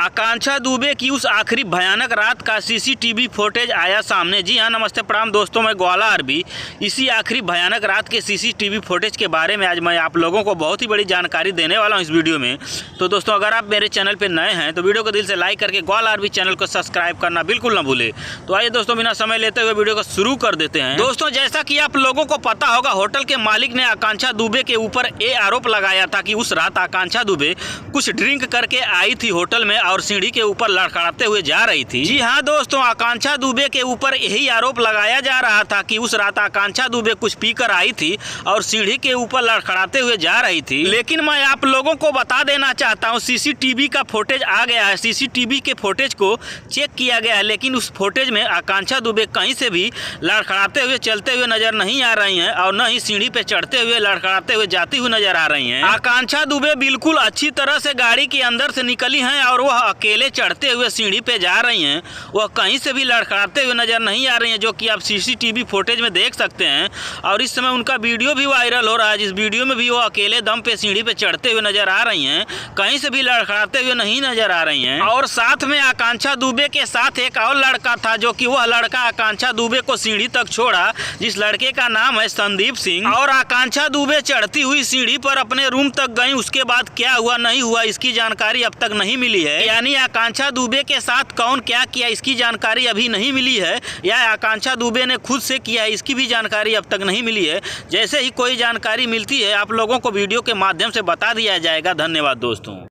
आकांक्षा दुबे की उस आखिरी भयानक रात का सीसीटीवी फुटेज आया सामने। जी हाँ, नमस्ते प्रणाम दोस्तों, मैं ग्वाला आरबी। इसी आखिरी भयानक रात के सीसीटीवी फुटेज के बारे में आज मैं आप लोगों को बहुत ही बड़ी जानकारी देने वाला हूँ इस वीडियो में। तो दोस्तों, अगर आप मेरे चैनल पर नए हैं तो वीडियो को दिल से लाइक करके ग्वाला आरबी चैनल को सब्सक्राइब करना बिल्कुल ना भूले। तो आइए दोस्तों, बिना समय लेते हुए वीडियो को शुरू कर देते हैं। दोस्तों, जैसा कि आप लोगों को पता होगा, होटल के मालिक ने आकांक्षा दुबे के ऊपर ये आरोप लगाया था कि उस रात आकांक्षा दुबे कुछ ड्रिंक करके आई थी होटल में और सीढ़ी के ऊपर लड़खड़ाते हुए जा रही थी। जी हाँ दोस्तों, आकांक्षा दुबे के ऊपर यही आरोप लगाया जा रहा था कि उस रात आकांक्षा दुबे कुछ पीकर आई थी और सीढ़ी के ऊपर लड़खड़ाते हुए जा रही थी। लेकिन मैं आप लोगों को बता देना चाहता हूँ, सीसीटीवी का फुटेज आ गया है। सीसीटीवी के फुटेज को चेक किया गया है, लेकिन उस फुटेज में आकांक्षा दुबे कहीं से भी लड़खड़ाते हुए चलते हुए नजर नहीं आ रही हैं और न ही सीढ़ी पे चढ़ते हुए लड़खड़ाते हुए जाती हुई नजर आ रही हैं। आकांक्षा दुबे बिल्कुल अच्छी तरह से गाड़ी के अंदर से निकली हैं और वह अकेले चढ़ते हुए सीढ़ी पे जा रही हैं। वह कहीं से भी लड़खड़ाते हुए नजर नहीं आ रही हैं, जो कि आप सीसीटीवी फुटेज में देख सकते हैं। और इस समय उनका वीडियो भी वायरल हो रहा है, जिस वीडियो में भी वो अकेले दम पे सीढ़ी पे चढ़ते हुए नजर आ रही हैं, कहीं से भी लड़खड़ाते हुए नहीं नजर आ रही हैं। और साथ में आकांक्षा दुबे के साथ एक और लड़का था, जो कि वह लड़का आकांक्षा दुबे को सीढ़ी तक छोड़ा, जिस लड़के का नाम है संदीप सिंह। और आकांक्षा दुबे चढ़ती हुई सीढ़ी पर अपने रूम तक गई। उसके बाद क्या हुआ नहीं हुआ इसकी जानकारी अब तक नहीं मिली है। यानी आकांक्षा दुबे के साथ कौन क्या किया इसकी जानकारी अभी नहीं मिली है, या आकांक्षा दुबे ने खुद से किया इसकी भी जानकारी अब तक नहीं मिली है। जैसे ही कोई जानकारी मिलती है आप लोगों को वीडियो के माध्यम से बता दिया जाएगा। धन्यवाद दोस्तों।